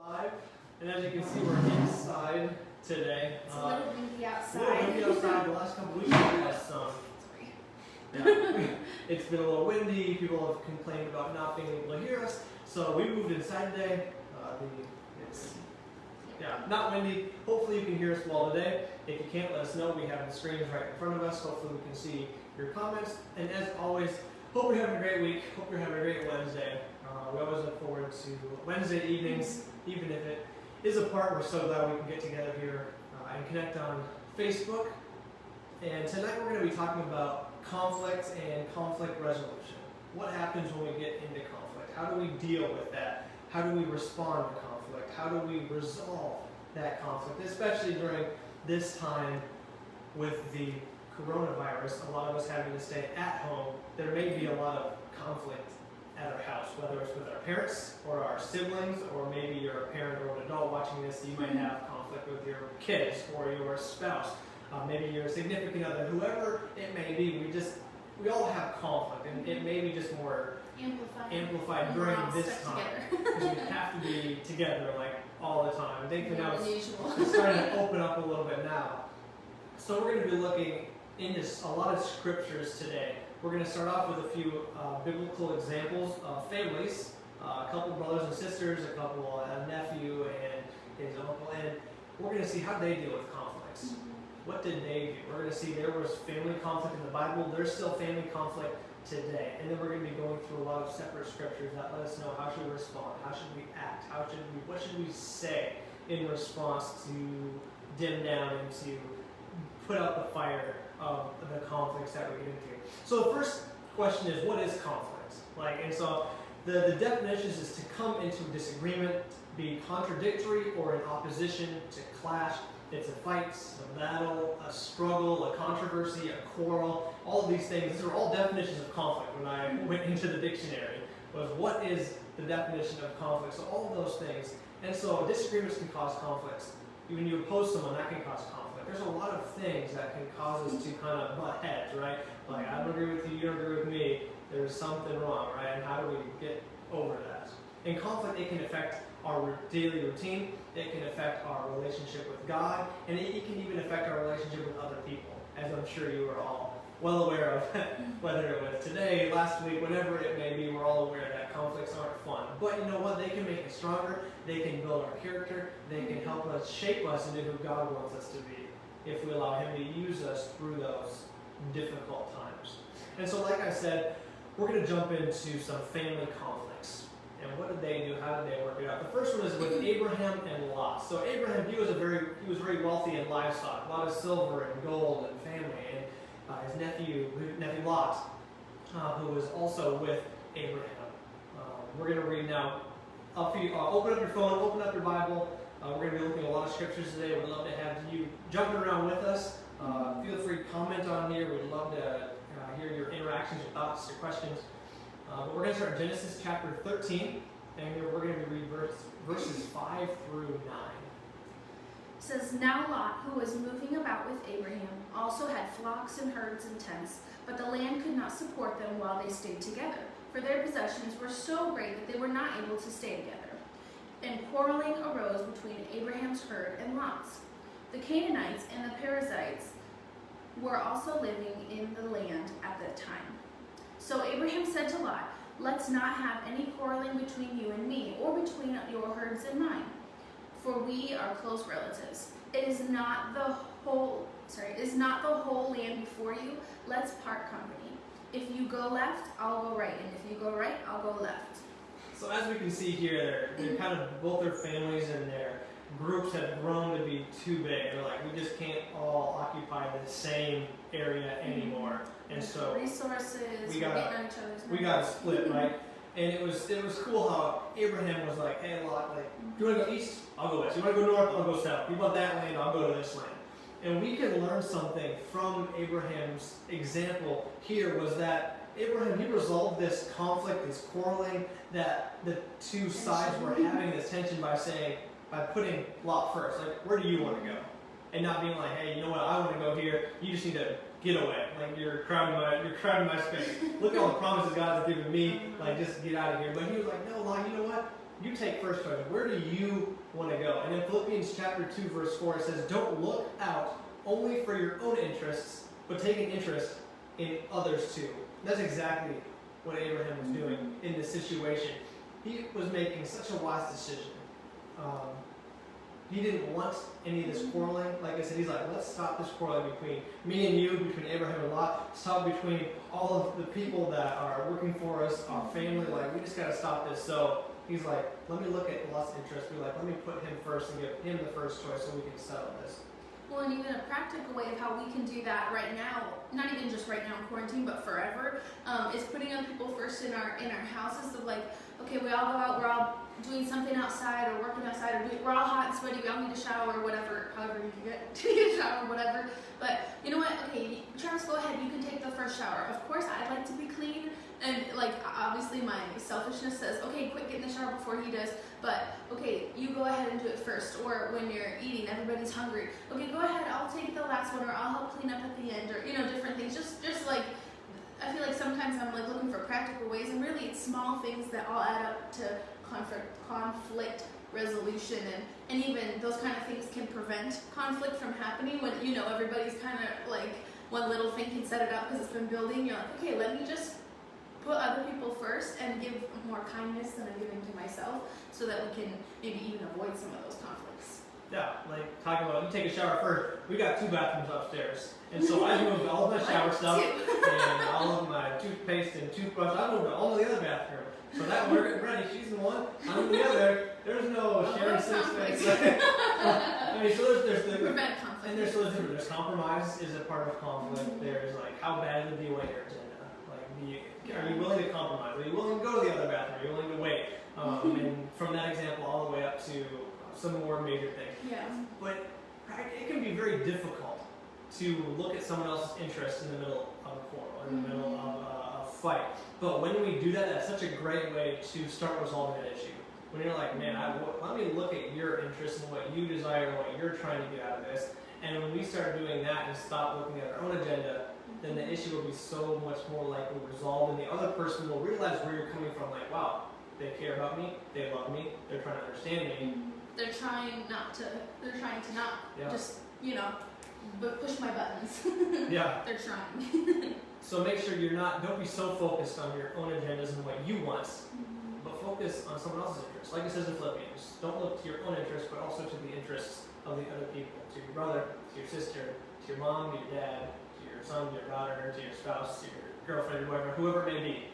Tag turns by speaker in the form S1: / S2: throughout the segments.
S1: Live. And as you can see, we're inside today.
S2: It's a little windy outside.
S1: A little windy outside. The last couple weeks we've had some. Yeah, it's been a little windy. People have complained about not being able to hear us. So we moved inside today. It's not windy. Hopefully you can hear us well today. If you can't, let us know. We have the screens right in front of us. Hopefully we can see your comments. And as always, hope you're having a great week. Hope you're having a great Wednesday. We always look forward to Wednesday evenings, even if it is apart. We're so glad we can get together here and connect on Facebook. And tonight we're going to be talking about conflict and conflict resolution. What happens when we get into conflict? How do we deal with that? How do we respond to conflict? How do we resolve that conflict? Especially during this time with the coronavirus, a lot of us having to stay at home. There may be a lot of conflict at our house, whether it's with our parents or our siblings, or maybe you're a parent or an adult watching this, you might have conflict with your kids or your spouse, maybe your significant other, whoever it may be. We all have conflict, and it may be just more amplified during this time, because we have to be together like all the time. I think now it's starting to open up a little bit now. So we're going to be looking into a lot of scriptures today. We're going to start off with a few biblical examples of families, a couple brothers and sisters, a couple, a nephew and his uncle, and we're going to see how they deal with conflicts. What did they do? We're going to see there was family conflict in the Bible. There's still family conflict today. And then we're going to be going through a lot of separate scriptures that let us know how should we respond, how should we act, what should we say in response to dim down and to put out the fire of the conflicts that we get into. So the first question is, what is conflict? And so the definitions is to come into disagreement, be contradictory or in opposition, to clash. It's a fight, a battle, a struggle, a controversy, a quarrel. All of these things, these are all definitions of conflict. When I went into the dictionary, was what is the definition of conflict? So all of those things. And so disagreements can cause conflicts. When you oppose someone, that can cause conflict. There's a lot of things that can cause us to kind of butt heads, right? Like, I don't agree with you, you don't agree with me. There's something wrong, right? And how do we get over that? In conflict, it can affect our daily routine. It can affect our relationship with God, and it can even affect our relationship with other people, as I'm sure you are all well aware of. Whether it was today, last week, whatever it may be, we're all aware that conflicts aren't fun. But you know what? They can make us stronger. They can build our character. They can help us, shape us into who God wants us to be, if we allow Him to use us through those difficult times. And so, like I said, we're going to jump into some family conflicts. And what did they do? How did they work it out? The first one is with Abraham and Lot. So Abraham, he was very wealthy in livestock, a lot of silver and gold and family. And his nephew Lot, who was also with Abraham. We're going to read now. Open up your phone, open up your Bible. We're going to be looking at a lot of scriptures today. We'd love to have you jumping around with us. Feel free to comment on here. We'd love to hear your interactions, your thoughts, your questions. But we're going to start in Genesis chapter 13, and we're going to read verses 5 through 9.
S2: It says, Now Lot, who was moving about with Abraham, also had flocks and herds and tents, but the land could not support them while they stayed together, for their possessions were so great that they were not able to stay together. And quarreling arose between Abraham's herd and Lot's. The Canaanites and the Perizzites were also living in the land at that time. So Abraham said to Lot, Let's not have any quarreling between you and me, or between your herds and mine, for we are close relatives. Is not the whole land before you? Let's part company. If you go left, I'll go right, and if you go right, I'll go left.
S1: So as we can see here, they're kind of both their families and their groups have grown to be too big. They're like, we just can't all occupy the same area anymore. And so
S2: resources,
S1: we got to split, right? And it was cool how Abraham was like, hey Lot, you want to go east? I'll go west. You want to go north? I'll go south. You want that land? I'll go to this land. And we can learn something from Abraham's example here, was that Abraham, he resolved this conflict, this quarreling, that the two sides were having, this tension, by putting Lot first. Like, where do you want to go? And not being like, hey, you know what, I want to go here. You just need to get away. Like, you're crowding my space. Look at all the promises God has given me. Like, just get out of here. But he was like, no, Lot, you know what? You take first choice. Where do you want to go? And in Philippians chapter 2, verse 4, it says, don't look out only for your own interests, but take an interest in others too. And that's exactly what Abraham was doing in this situation. He was making such a wise decision. He didn't want any of this quarreling. Like I said, he's like, let's stop this quarreling between me and you, between Abraham and Lot. Stop between all of the people that are working for us, our family. Like, we just got to stop this. So he's like, let me look at Lot's interest. Be like, let me put him first and give him the first choice so we can settle this.
S2: Well, and even a practical way of how we can do that right now, not even just right now in quarantine, but forever, is putting other people first in our houses. Of like, okay, we all go out, we're all doing something outside or working outside, or we're all hot and sweaty, we all need a shower or whatever, however you can get to get a shower or whatever. But you know what? Okay, Travis, go ahead. You can take the first shower. Of course, I'd like to be clean, and like obviously my selfishness says, okay, quit getting the shower before he does. But okay, you go ahead and do it first. Or when you're eating, everybody's hungry. Okay, go ahead. I'll take the last one, or I'll help clean up at the end, or different things. Just like I feel like sometimes I'm like looking for practical ways, and really it's small things that all add up to conflict resolution, and even those kind of things can prevent conflict from happening when everybody's kind of like one little thing can set it up because it's been building. You're like, okay, let me just put other people first and give more kindness than I'm giving to myself, so that we can maybe even avoid some of those conflicts.
S1: Yeah, like talking about you take a shower first. We got 2 bathrooms upstairs, and so I moved all of my shower stuff and all of my toothpaste and toothbrush. I moved all to the other bathroom. So that we're getting ready. She's in one, I'm in the other. There's no sharing sink space. I mean, so there's the
S2: prevent conflict.
S1: And there's compromise is a part of conflict. There's like how badly do you want your agenda? Like, are you willing to compromise? Are you willing to go to the other bathroom? Are you willing to wait? And from that example all the way up to some more major things.
S2: Yeah.
S1: But it can be very difficult to look at someone else's interest in the middle of a quarrel, in the middle of a fight. But when we do that, that's such a great way to start resolving an issue. When you're like, man, let me look at your interest and what you desire and what you're trying to get out of this. And when we start doing that and stop looking at our own agenda, then the issue will be so much more likely resolved, and the other person will realize where you're coming from. Like, wow, they care about me, they love me, they're trying to understand me.
S2: They're trying to not
S1: Yeah.
S2: just, but push my buttons.
S1: Yeah.
S2: They're trying.
S1: So make sure don't be so focused on your own agendas and what you want, but focus on someone else's interests. Like it says in Philippians, don't look to your own interests, but also to the interests of the other people, to your brother, to your sister, to your mom, to your dad, to your son, to your daughter, to your spouse, to your girlfriend, whoever it may be.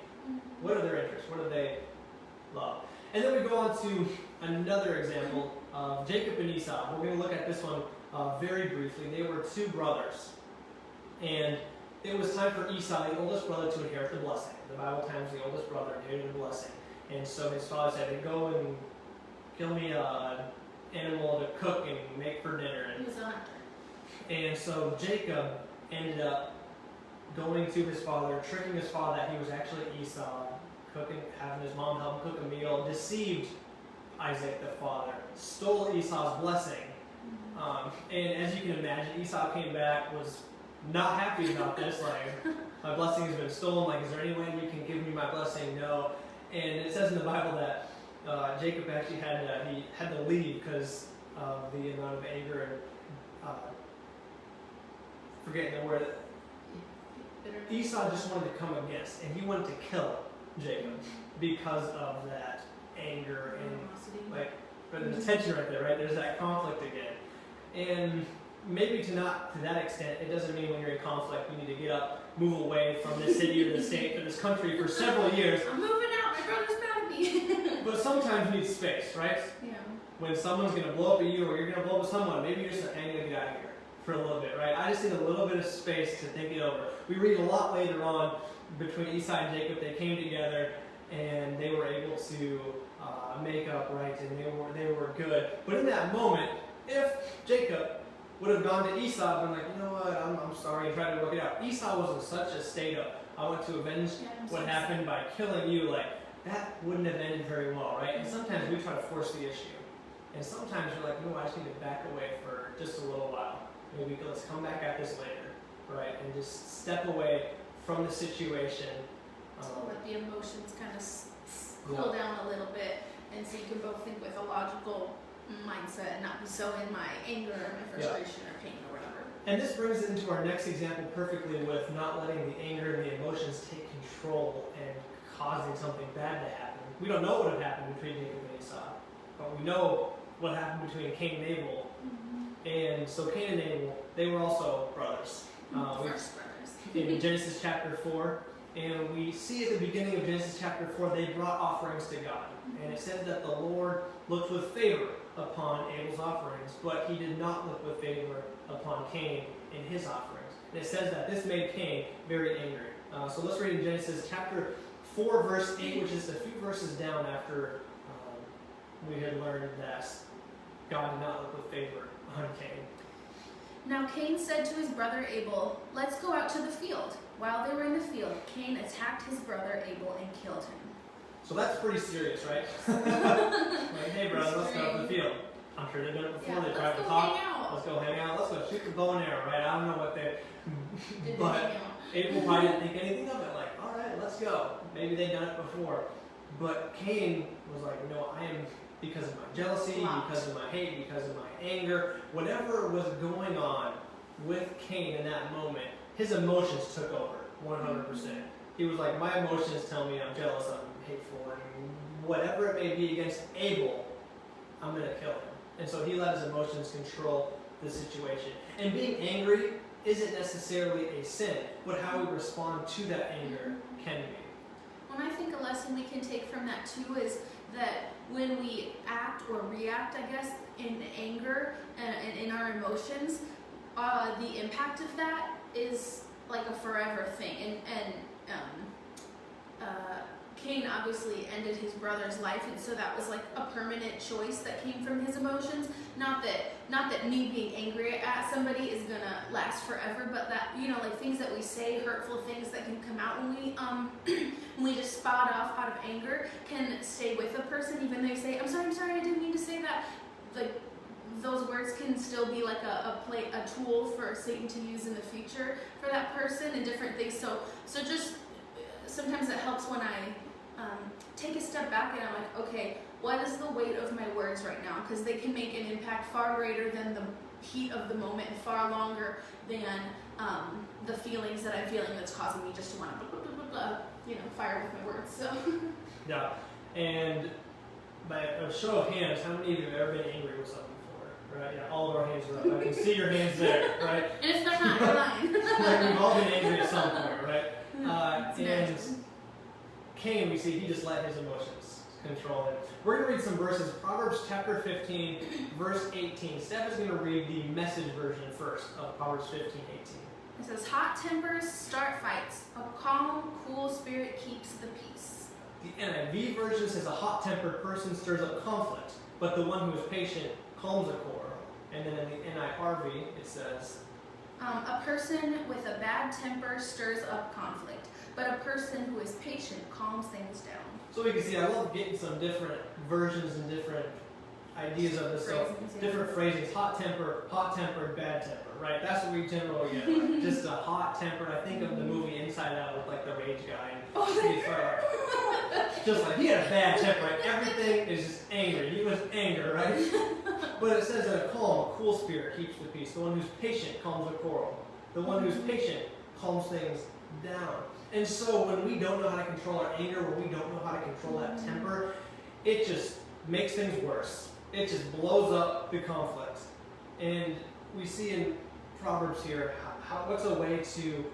S1: What are their interests? What do they love? And then we go on to another example of Jacob and Esau. We're going to look at this one very briefly. They were 2 brothers, and it was time for Esau, the oldest brother, to inherit the blessing. The Bible tells the oldest brother inherited the blessing. And so his father said, go and kill me an animal to cook and make for dinner.
S2: He was a hunter.
S1: And so Jacob ended up going to his father, tricking his father that he was actually Esau, having his mom help him cook a meal, deceived Isaac the father, stole Esau's blessing. And as you can imagine, Esau came back, was not happy about this. Like, my blessing has been stolen. Like, is there any way you can give me my blessing? No. And it says in the Bible that Jacob actually had to leave because of the amount of anger and forgetting the word. Esau just wanted to come against, and he wanted to kill Jacob because of that anger and the tension right there, right? There's that conflict again. And maybe to that extent, it doesn't mean when you're in conflict you need to get up, move away from this city or this state or this country for several years.
S2: I'm moving out, my brother's mad at me.
S1: But sometimes you need space, right?
S2: Yeah.
S1: When someone's going to blow up at you or you're going to blow up at someone, maybe you're just like, I'm going to get out of here for a little bit, right? I just need a little bit of space to think it over. We read a lot later on between Esau and Jacob. They came together and they were able to make up right, and they were good. But in that moment, if Jacob would have gone to Esau and been like, you know what, I'm sorry, and tried to work it out. Esau was in such a state of, I want to avenge what happened by killing you, like, that wouldn't have ended very well, right? And sometimes we try to force the issue. And sometimes you're like, no, I just need to back away for just a little while. Maybe let's come back at this later, right? And just step away from the situation.
S2: To let the emotions kind of cool down a little bit. And so you can both think with a logical mindset and not be so in my anger or my frustration or pain or whatever.
S1: And this brings it into our next example perfectly with not letting the anger and the emotions take control and causing something bad to happen. We don't know what had happened between Jacob and Esau, but we know what happened between Cain and Abel. And so Cain and Abel, they were also brothers.
S2: First brothers.
S1: In Genesis chapter 4. And we see at the beginning of Genesis chapter 4, they brought offerings to God. And it said that the Lord looked with favor upon Abel's offerings, but he did not look with favor upon Cain and his offerings. And it says that this made Cain very angry. So let's read in Genesis chapter 4, verse 8, which is a few verses down after we had learned that God did not look with favor on Cain.
S2: Now Cain said to his brother Abel, "Let's go out to the field." While they were in the field, Cain attacked his brother Abel and killed him.
S1: So that's pretty serious, right? Like, hey, brother, let's go to the field. I'm sure they've done it before.
S2: Yeah,
S1: They
S2: let's
S1: tried to
S2: go
S1: talk.
S2: hang out.
S1: Let's go hang out. Let's go shoot the bow and arrow, right? I don't know what they.
S2: Did
S1: But
S2: they hang out?
S1: Abel probably didn't think anything of it. Like, all right, let's go. Maybe they'd done it before. But Cain was like, no, I am, because of my jealousy,
S2: Locked.
S1: because of my hate, because of my anger, whatever was going on with Cain in that moment, his emotions took over 100%. He was like, my emotions tell me I'm jealous, I'm hateful, and whatever it may be against Abel, I'm going to kill him. And so he let his emotions control the situation. And being angry isn't necessarily a sin, but how we respond to that anger can be.
S2: Well, I think a lesson we can take from that too is that when we act or react, I guess, in anger and in our emotions, the impact of that is like a forever thing. And Cain obviously ended his brother's life, and so that was like a permanent choice that came from his emotions. Not that me being angry at somebody is gonna last forever, but that, you know, like things that we say, hurtful things that can come out when we when we just spout off out of anger can stay with a person, even though you say, I'm sorry, I didn't mean to say that. Like, those words can still be like a tool for Satan to use in the future for that person and different things. So just sometimes it helps when I take a step back and I'm like, okay, what is the weight of my words right now? Because they can make an impact far greater than the heat of the moment and far longer than the feelings that I'm feeling that's causing me just to want to, fire with my words. So.
S1: Yeah, and by a show of hands, how many of you have ever been angry with someone before? Right? Yeah, all of our hands are up. I can see your hands there, right?
S2: And if they're not, you're lying.
S1: Like, we've all been angry at some point, right?
S2: It's
S1: And
S2: natural.
S1: Cain, we see, he just let his emotions control him. We're going to read some verses. Proverbs chapter 15, verse 18. Steph is going to read the Message version first of Proverbs 15, 18.
S2: It says, hot tempers start fights. A calm, cool spirit keeps the peace.
S1: The NIV version says a hot-tempered person stirs up conflict, but the one who is patient calms a quarrel. And then in the NIRV, it says,
S2: a person with a bad temper stirs up conflict, but a person who is patient calms things down.
S1: so we can see, I love getting some different versions and different ideas of this. So
S2: Phrasings, yeah.
S1: different phrasings, hot-tempered, bad temper, right? That's what we generally get. Like, just a hot temper. I think of the movie Inside Out with like the rage guy. Just like he had a bad temper, right? Everything is just angry. He was anger, right? But it says that a calm, a cool spirit keeps the peace. The one who's patient calms a quarrel. The one who's patient calms things down. And so when we don't know how to control our anger, when we don't know how to control that temper, it just makes things worse. It just blows up the conflict. And we see in Proverbs here, what's a way to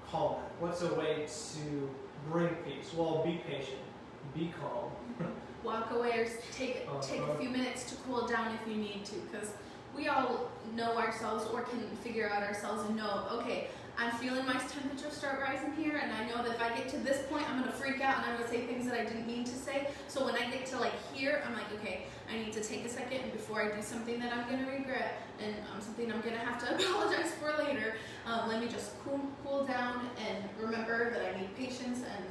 S1: calm it? What's a way to bring peace? Well, be patient, be calm.
S2: Walk away or take a few minutes to cool down if you need to, because we all know ourselves or can figure out ourselves and know, okay, I'm feeling my temperature start rising here, and I know that if I get to this point, I'm going to freak out and I'm going to say things that I didn't mean to say. So when I get to here, I'm like, okay, I need to take a second, and before I do something that I'm going to regret and something I'm going to have to apologize for later, let me just cool down and remember that I need patience and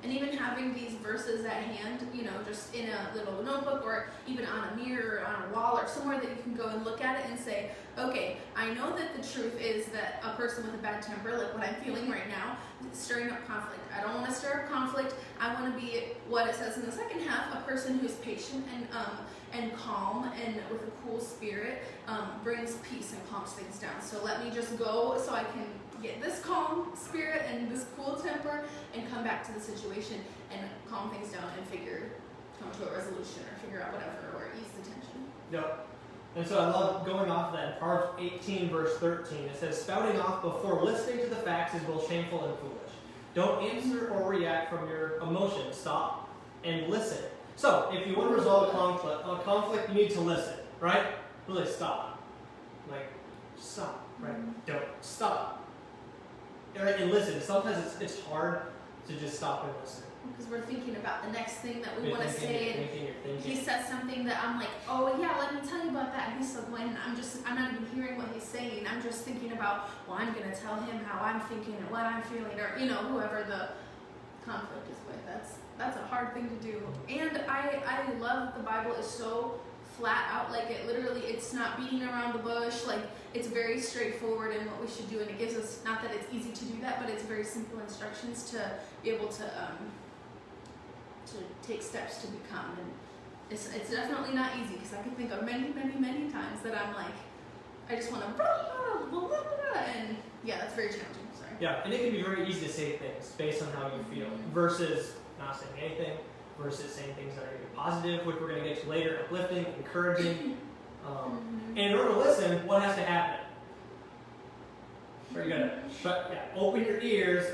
S2: And even having these verses at hand, just in a little notebook or even on a mirror or on a wall or somewhere that you can go and look at it and say, okay, I know that the truth is that a person with a bad temper, like what I'm feeling right now, is stirring up conflict. I don't want to stir up conflict. I want to be what it says in the second half, a person who's patient and calm and with a cool spirit, brings peace and calms things down. So let me just go so I can get this calm spirit and this cool temper and come back to the situation and calm things down and come to a resolution or figure out whatever or ease the tension.
S1: Yep. And so I love going off of that in Proverbs 18 verse 13. It says, spouting off before listening to the facts is both shameful and foolish. Don't answer or react from your emotions. Stop and listen. So if you want to resolve a conflict, you need to listen, right? Really stop. Like, stop, right? Don't stop. And listen. Sometimes it's hard to just stop and listen.
S2: Because we're thinking about the next thing that we want to
S1: You're
S2: say,
S1: thinking.
S2: he says something that I'm like, oh yeah, let me tell you about that. And he's still going, I'm not even hearing what he's saying. I'm just thinking about, well, I'm gonna tell him how I'm thinking and what I'm feeling, or whoever the conflict is with. That's a hard thing to do. And I love the Bible is so flat out, like it's not beating around the bush, like it's very straightforward in what we should do, and it gives us, not that it's easy to do that, but it's very simple instructions to be able to take steps to become. And it's definitely not easy, because I can think of many, many, many times that I'm like, I just want to and yeah, that's very challenging. Sorry.
S1: Yeah, and it can be very easy to say things based on how you feel versus not saying anything, versus saying things that are either positive, which we're going to get to later, uplifting, encouraging. And in order to listen, what has to happen? Very good. But yeah, open your ears,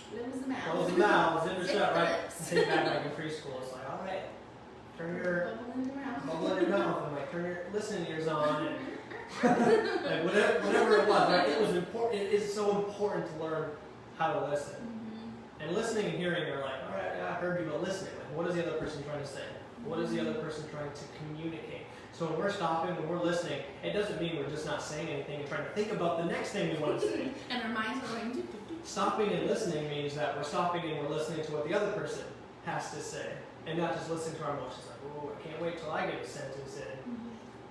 S2: Close the mouth.
S1: close the mouth, zip it
S2: Zip
S1: shut,
S2: the
S1: right?
S2: lips.
S1: Take back like in preschool. It's like, all right, turn your
S2: Bubble in your mouth.
S1: bubble in your mouth and like turn your listening ears on and like whatever it was. Right? It was important. It is so important to learn how to listen. And listening and hearing are like, all right, yeah, I heard you, but listening, like, what is the other person trying to say? What is the other person trying to communicate? So when we're stopping, when we're listening, it doesn't mean we're just not saying anything and trying to think about the next thing we want to say.
S2: And our minds are going,
S1: Stopping and listening means that we're stopping and we're listening to what the other person has to say, and not just listening to our emotions. Like, oh, I can't wait till I get a sentence in.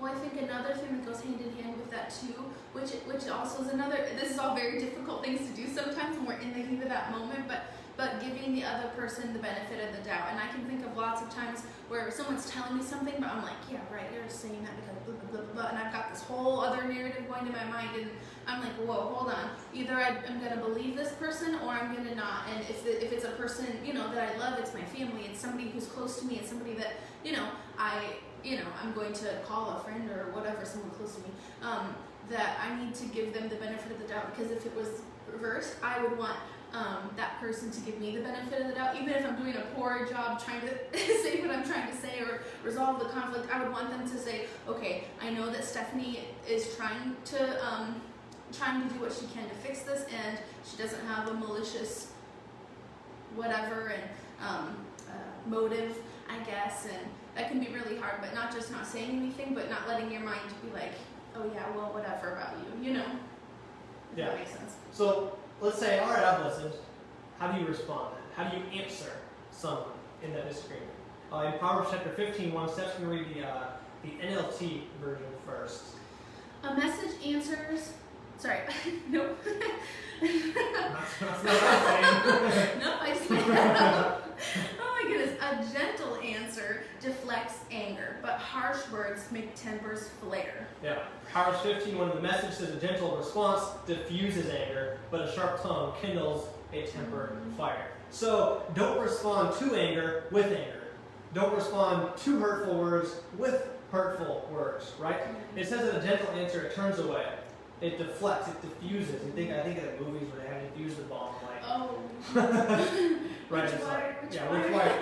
S2: Well, I think another thing that goes hand in hand with that too, which also is another, this is all very difficult things to do sometimes when we're in the heat of that moment, but giving the other person the benefit of the doubt. And I can think of lots of times where someone's telling me something, but I'm like, yeah, right, you're saying that because blah, blah, blah, blah, and I've got this whole other narrative going in my mind, and I'm like, whoa, hold on. Either I'm going to believe this person or I'm going to not. And if it's a person, that I love, it's my family, it's somebody who's close to me, it's somebody that, I'm going to call a friend or whatever, someone close to me, that I need to give them the benefit of the doubt, because if it was reversed, I would want that person to give me the benefit of the doubt. Even if I'm doing a poor job trying to say what I'm trying to say or resolve the conflict, I would want them to say, okay, I know that Stephanie is trying to do what she can to fix this, and she doesn't have a malicious whatever and motive, I guess, and that can be really hard, but not just not saying anything, but not letting your mind be like, oh yeah, well, whatever about you, If
S1: Yeah.
S2: that makes sense.
S1: So let's say, all right, I've listened. How do you respond? How do you answer someone in that disagreement? In Proverbs chapter 15, Steph's going to read the NLT version first.
S2: A message answers. Sorry, nope.
S1: That's not what I'm saying.
S2: Nope, I just made that up. Oh my goodness. A gentle answer deflects anger, but harsh words make tempers flare.
S1: Yeah. Proverbs 15, when the message says a gentle response diffuses anger, but a sharp tongue kindles a temper fire. So don't respond to anger with anger. Don't respond to hurtful words with hurtful words, right? It says that a gentle answer, it turns away. It deflects, it diffuses. I think of the movies where they have to diffuse the bomb, like.
S2: Oh.
S1: Right.
S2: Which wire?
S1: Which wire?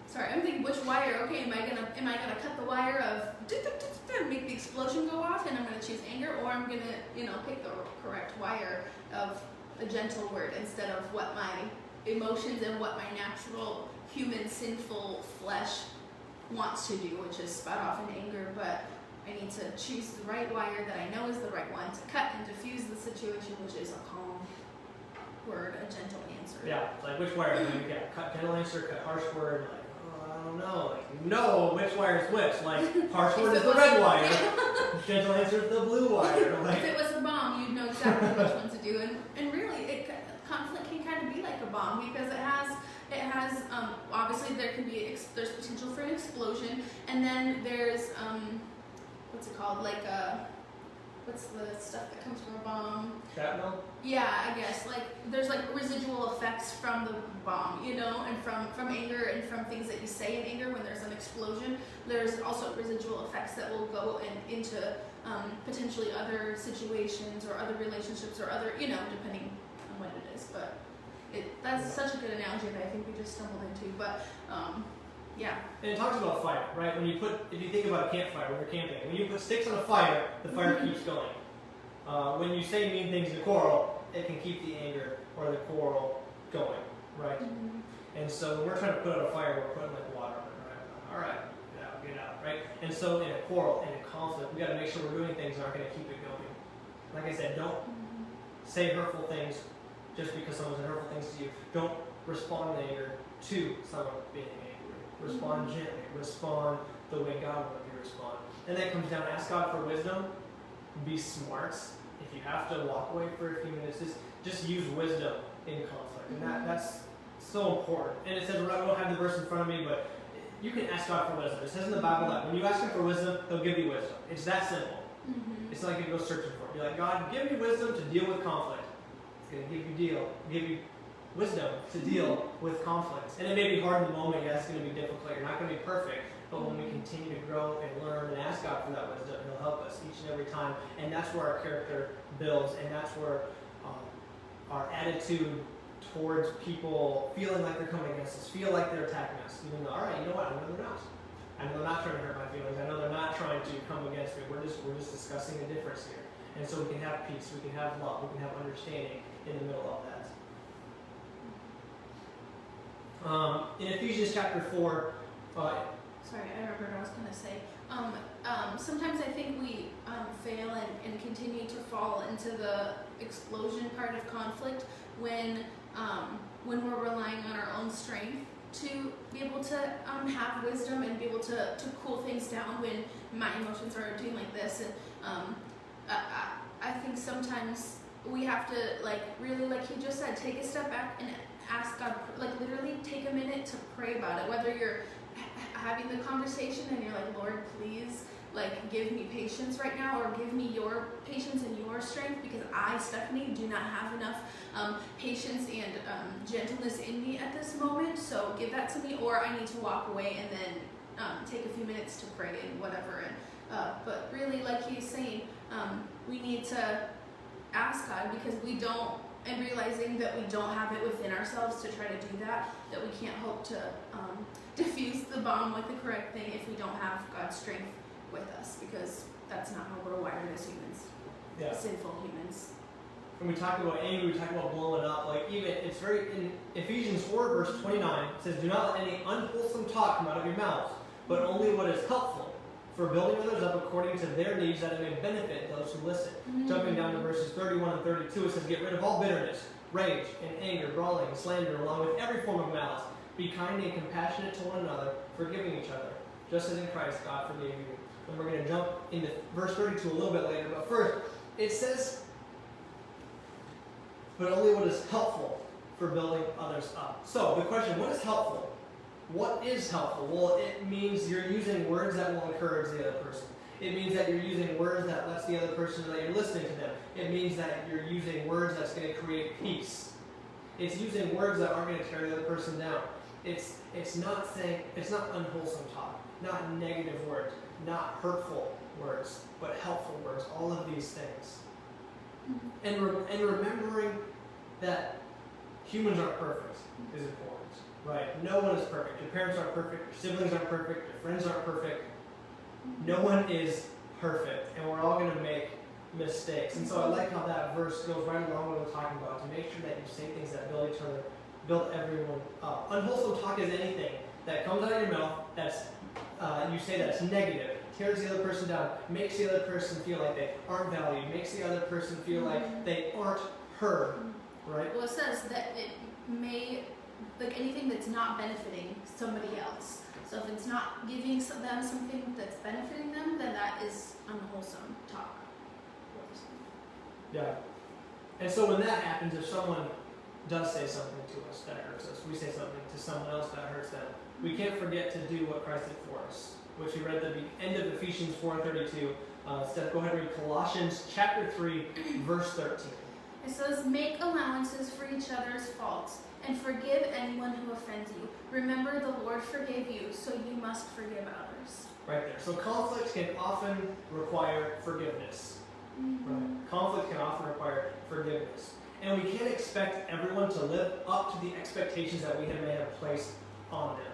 S2: Sorry, I'm thinking which wire. Okay, am I gonna cut the wire of make the explosion go off, and I'm gonna choose anger, or I'm gonna pick the correct wire of a gentle word instead of what my emotions and what my natural human sinful flesh wants to do, which is spout off in anger, but I need to choose the right wire that I know is the right one to cut and diffuse the situation, which is a calm word, a gentle answer.
S1: Yeah, like which wire do you get? Cut gentle answer, cut harsh word, like, oh, I don't know. Like, no, which wire is which? Like, harsh word is the red wire, gentle answer is the blue wire.
S2: If
S1: Like,
S2: it was a bomb, you'd know exactly which one to do. And really, conflict can kind of be like a bomb because it has obviously there's potential for an explosion, and then there's what's it called, like what's the stuff that comes from a bomb?
S1: shrapnel?
S2: Yeah, I guess like there's like residual effects from the bomb, you know, and from anger and from things that you say in anger when there's an explosion. There's also residual effects that will go into potentially other situations or other relationships or other, you know, depending on what it is. But that's such a good analogy that I think we just stumbled into. But yeah.
S1: And it talks about fire, right? If you think about a campfire when you're camping, when you put sticks on a fire, the fire keeps going. When you say mean things in a quarrel, it can keep the anger or the quarrel going, right? And so when we're trying to put out a fire, we're putting like water on it, right? All right, get out, right? And so in a quarrel, in a conflict, we got to make sure we're doing things that aren't going to keep it going. Like I said, don't say hurtful things just because someone said hurtful things to you. Don't respond in anger to someone being angry. Respond gently. Respond the way God would you respond. And that comes down, ask God for wisdom. Be smart. If you have to walk away for a few minutes, just use wisdom in conflict. And that's so important. And it says, I don't have the verse in front of me, but you can ask God for wisdom. It says in the Bible that when you ask Him for wisdom, He'll give you wisdom. It's that simple. It's not like you go searching for it. Be like, God, give me wisdom to deal with conflict. It's going to give you wisdom to deal with conflicts. And it may be hard in the moment, yeah, it's going to be difficult, you're not going to be perfect, but when we continue to grow and learn and ask God for that wisdom, He'll help us each and every time, and that's where our character builds, and that's where our attitude towards people feeling like they're coming against us, feel like they're attacking us, even though, alright, you know what, I know they're not. I know they're not trying to hurt my feelings, I know they're not trying to come against me, we're just discussing a difference here. And so we can have peace, we can have love, we can have understanding in the middle of that. In Ephesians chapter 4,
S2: sorry, I remember what I was going to say. Sometimes I think we fail and continue to fall into the explosion part of conflict when we're relying on our own strength to be able to have wisdom and be able to cool things down when my emotions are doing like this. And I think sometimes we have to, like, really, like he just said, take a step back and ask God, like literally take a minute to pray about it. Whether you're having the conversation and you're like, Lord, please, like, give me patience right now, or give me your patience and your strength, because I, Stephanie, do not have enough patience and gentleness in me at this moment, so give that to me, or I need to walk away and then take a few minutes to pray and whatever. And but really, like he's saying, we need to ask God, because we don't, and realizing that we don't have it within ourselves to try to do that we can't hope to diffuse the bomb with the correct thing if we don't have God's strength with us, because that's not how we're wired as humans, sinful humans.
S1: When we talk about anger, we talk about blowing up. Like, even it's very in Ephesians 4 verse 29, it says, "Do not let any unwholesome talk come out of your mouths, but only what is helpful for building others up according to their needs, that it may benefit those who listen." Jumping down to verses 31 and 32, it says, "Get rid of all bitterness, rage, and anger, brawling, and slander, along with every form of malice. Be kind and compassionate to one another, forgiving each other, just as in Christ God forgave you." And we're going to jump into verse 32 a little bit later, but first, it says, "But only what is helpful for building others up." So, the question, what is helpful? What is helpful? Well, it means you're using words that will encourage the other person. It means that you're using words that lets the other person know that you're listening to them. It means that you're using words that's going to create peace. It's using words that aren't going to tear the other person down. It's not unwholesome talk, not negative words, not hurtful words, but helpful words. All of these things. And remembering that humans aren't perfect is important. Right? No one is perfect. Your parents aren't perfect. Your siblings aren't perfect. Your friends aren't perfect. No one is perfect. And we're all going to make mistakes. And so I like how that verse goes right along with what we're talking about, to make sure that you say things that build each other, build everyone up. Unwholesome talk is anything that comes out of your mouth that's, you say that's negative, tears the other person down, makes the other person feel like they aren't valued, makes the other person feel like they aren't heard. right?
S2: Well, it says that it may, like anything that's not benefiting somebody else. So if it's not giving them something that's benefiting them, then that is unwholesome talk.
S1: Yeah. And so when that happens, if someone does say something to us that hurts us, we say something to someone else that hurts them, we can't forget to do what Christ did for us, which we read at the end of Ephesians 4:32. Steph, go ahead and read Colossians chapter 3, verse 13.
S2: It says, make allowances for each other's faults and forgive anyone who offends you. Remember, the Lord forgave you, so you must forgive others.
S1: Right there. So conflict can often require forgiveness. Right. Conflict can often require forgiveness. And we can't expect everyone to live up to the expectations that we may have placed on them.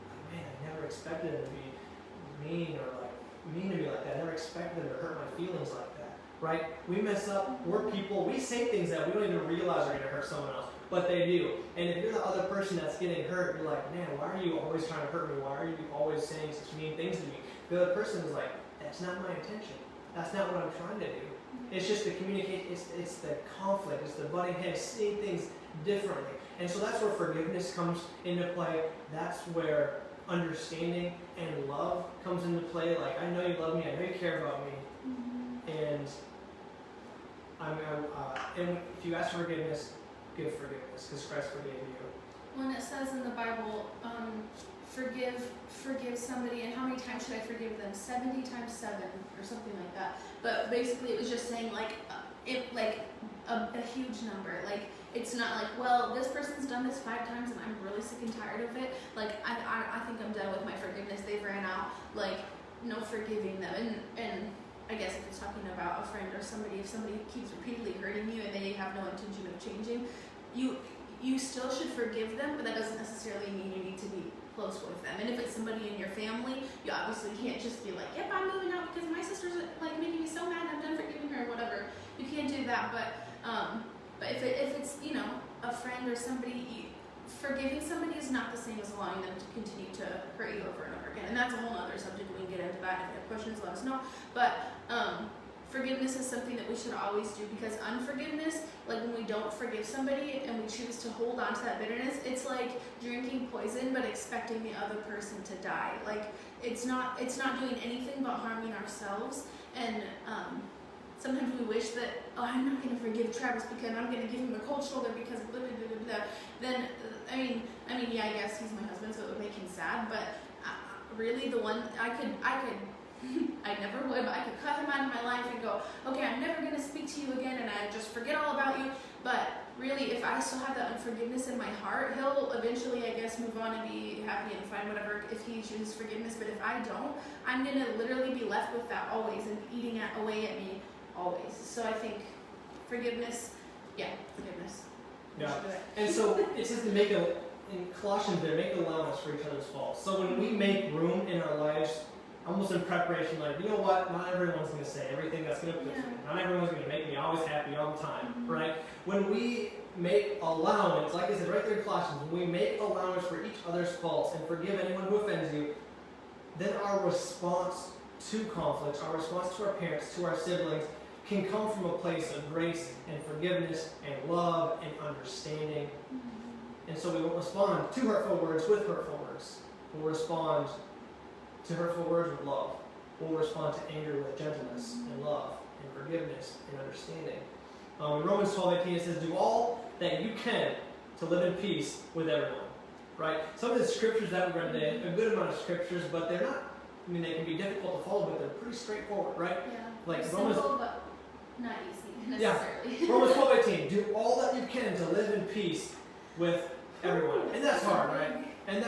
S1: Like, man, I never expected them to be mean to me like that. I never expected them to hurt my feelings like that. Right? We mess up. We're people. We say things that we don't even realize are going to hurt someone else. But they do. And if you're the other person that's getting hurt, you're like, man, why are you always trying to hurt me? Why are you always saying such mean things to me? The other person is like, that's not my intention. That's not what I'm trying to do. It's just the communication, it's the conflict, it's the butting heads, seeing things differently. And so that's where forgiveness comes into play. That's where understanding and love comes into play. Like, I know you love me, I know you care about me. And and if you ask for forgiveness, give forgiveness, because Christ forgave you.
S2: When it says in the Bible, forgive somebody, and how many times should I forgive them? 70 times 7 or something like that. But basically it was just saying like a huge number. Like, it's not like, well, this person's done this 5 times and I'm really sick and tired of it. Like, I think I'm done with my forgiveness. They've ran out. Like, no forgiving them. And I guess if it's talking about a friend or somebody, if somebody keeps repeatedly hurting you and they have no intention of changing, you still should forgive them, but that doesn't necessarily mean you need to be close with them. And if it's somebody in your family, you obviously can't just be like, yep, I'm moving out because my sister's like making me so mad, I'm done forgiving her or whatever. You can't do that, but if it's, you know, a friend or somebody, forgiving somebody is not the same as allowing them to continue to hurt you over and over again. And that's a whole other subject. We can get into that. If you have questions, let us know. But forgiveness is something that we should always do, because unforgiveness, like when we don't forgive somebody and we choose to hold on to that bitterness, it's like drinking poison but expecting the other person to die. Like, it's not doing anything but harming ourselves. And sometimes we wish that, oh, I'm not going to forgive Travis because I'm going to give him a cold shoulder because blah, blah, blah, blah, blah. Then, I mean, yeah, I guess he's my husband, so it would make him sad, but really the one, I never would, but I could cut him out of my life and go, okay, I'm never going to speak to you again, and I just forget all about you. But really, if I still have that unforgiveness in my heart, he'll eventually, I guess, move on and be happy and find whatever if he chooses forgiveness. But if I don't, I'm going to literally be left with that always and eating away at me always. So I think forgiveness.
S1: Yeah.
S2: Sure.
S1: And so it says to in Colossians there, make allowance for each other's faults. So when we make room in our lives, almost in preparation, like, you know what, not everyone's going to say everything that's going to please me. Not everyone's going to make me always happy all the time, right? When we make allowance, like I said right there in Colossians, when we make allowance for each other's faults and forgive anyone who offends you, then our response to conflicts, our response to our parents, to our siblings, can come from a place of grace and forgiveness and love and understanding. And so we won't respond to hurtful words with hurtful words. We'll respond to hurtful words with love. We'll respond to anger with gentleness and love and forgiveness and understanding. In Romans 12:18 it says, do all that you can to live in peace with everyone. Right? Some of the scriptures that we read today, a good amount of scriptures, but they're not, they can be difficult to follow, but they're pretty straightforward, right?
S2: Yeah.
S1: Like
S2: simple,
S1: Romans,
S2: but not easy necessarily.
S1: Yeah. Romans 12:18, do all that you can to live in peace with everyone. And that's hard, right? And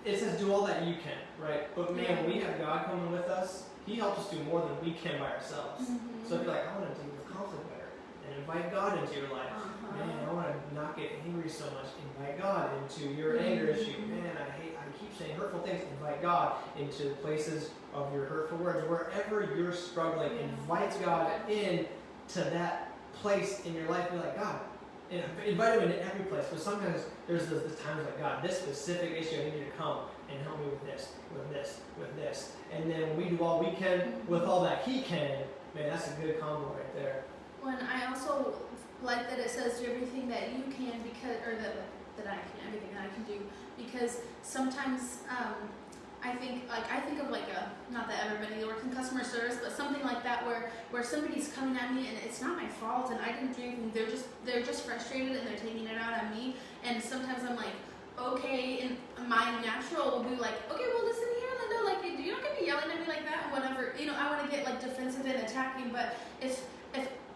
S1: it says do all that you can, right? But man, when we have God coming with us, He helps us do more than we can by ourselves. So if you're like, I want to deal with conflict better, then invite God into your life. Man, I want to not get angry so much. Invite God into your anger issue. Man, I keep saying hurtful things. Invite God into the places of your hurtful words. Wherever you're struggling, invite God in to that place in your life. Be like, God, invite Him into every place. But sometimes there's the times like, God, this specific issue, I need you to come and help me with this, with this, with this. And then when we do all we can with all that He can, man, that's a good combo right there.
S2: When I also like that it says do everything that you can because, or that I can, everything that I can do, because sometimes I think of like not that everybody works in customer service, but something like that where somebody's coming at me and it's not my fault and I didn't do anything. They're just frustrated and they're taking it out on me. And sometimes I'm like, okay, and my natural will be like, okay, well listen here, Linda, like you're not gonna be yelling at me like that, whatever. I want to get like defensive and attacking, but if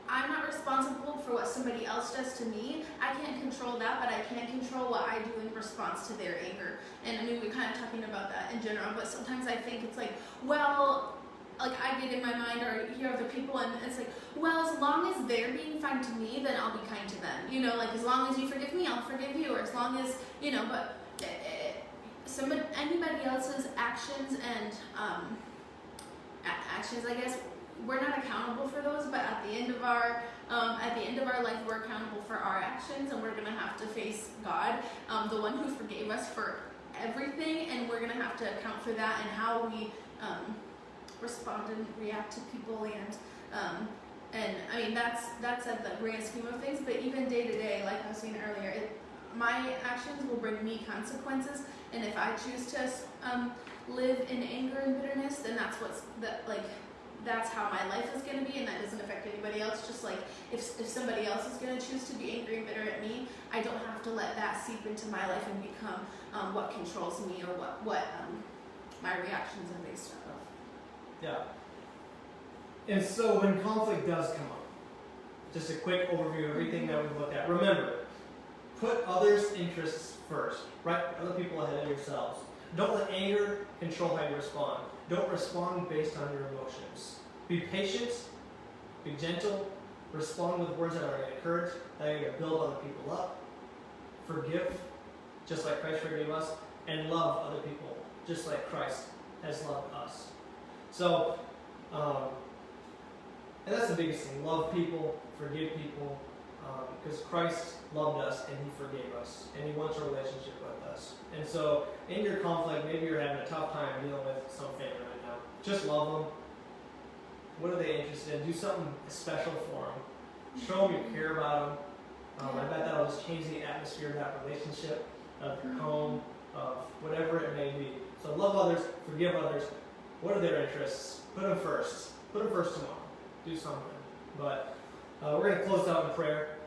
S2: I'm not responsible for what somebody else does to me, I can't control that, but I can control what I do in response to their anger. And I mean, we're kind of talking about that in general, but sometimes I think it's like, well, like I get in my mind or hear other people and it's like, well, as long as they're being kind to me, then I'll be kind to them. Like as long as you forgive me, I'll forgive you, or as long as, but anybody else's actions and actions, I guess, we're not accountable for those, but at the end of our life, we're accountable for our actions, and we're gonna have to face God, the one who forgave us for everything, and we're gonna have to account for that and how we respond and react to people, and I mean that's at the grand scheme of things. But even day to day, like I was saying earlier, my actions will bring me consequences, and if I choose to live in anger and bitterness, then that's how my life is going to be, and that doesn't affect anybody else. Just like if somebody else is going to choose to be angry and bitter at me, I don't have to let that seep into my life and become what controls me or what my reactions are based off of.
S1: Yeah. And so when conflict does come up, just a quick overview of everything that we've looked at. Remember, put others' interests first, right? Other people ahead of yourselves. Don't let anger control how you respond. Don't respond based on your emotions. Be patient, be gentle, respond with words that are going to encourage, that are going to build other people up. Forgive, just like Christ forgave us, and love other people, just like Christ has loved us. So, and that's the biggest thing. Love people, forgive people, because Christ loved us and He forgave us, and He wants a relationship with us. And so, in your conflict, maybe you're having a tough time dealing with some family right now. Just love them. What are they interested in? Do something special for them. Show them you care about them. I bet that'll just change the atmosphere of that relationship, of your home, of whatever it may be. So love others, forgive others. What are their interests? Put them first. Put them first tomorrow. Do something. But we're going to close out in prayer.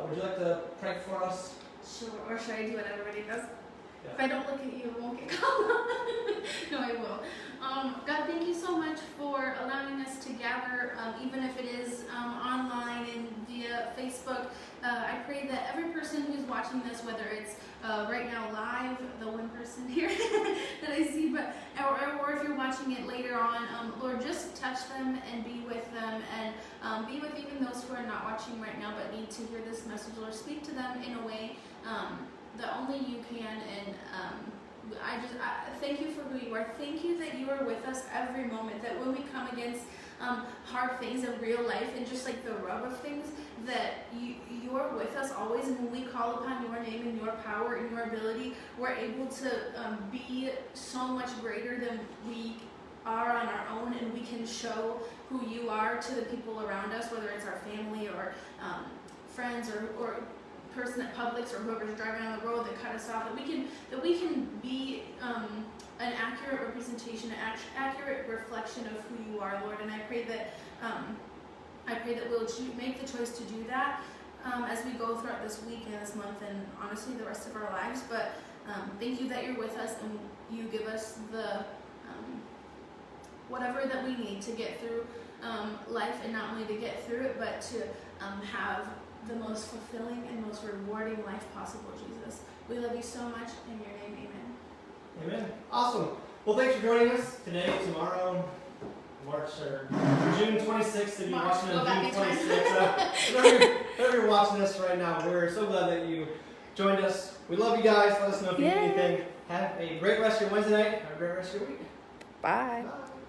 S1: Would you like to pray for us?
S2: Sure, or should I do what everybody does?
S1: Yeah.
S2: If I don't look at you, it won't get called. No, I will. God, thank you so much for allowing us to gather, even if it is online and via Facebook. I pray that every person who's watching this, whether it's right now live, the one person here that I see, or if you're watching it later on, Lord, just touch them and be with them, and be with even those who are not watching right now but need to hear this message. Lord, speak to them in a way that only you can, and I thank you for who you are. Thank you that you are with us every moment, that when we come against hard things in real life and just like the rub of things, that you are with us always, and when we call upon your name and your power and your ability, we're able to be so much greater than we are on our own, and we can show who you are to the people around us, whether it's our family or friends or person at Publix or whoever's driving on the road that cut us off, that we can be an accurate representation, an accurate reflection of who you are, Lord. And I pray that we'll make the choice to do that as we go throughout this week and this month and honestly the rest of our lives. But thank you that you're with us and you give us the whatever that we need to get through life, and not only to get through it, but to have the most fulfilling and most rewarding life possible, Jesus. We love you so much. In your name, amen.
S1: Amen. Awesome. Well, thanks for joining us today, tomorrow, June 26th. If you're watching on June 26th, wherever you're watching this right now, we're so glad that you joined us. We love you guys. Let us know if you need anything. Have a great rest of your Wednesday night. Have a great rest of your week.
S3: Bye.
S1: Bye.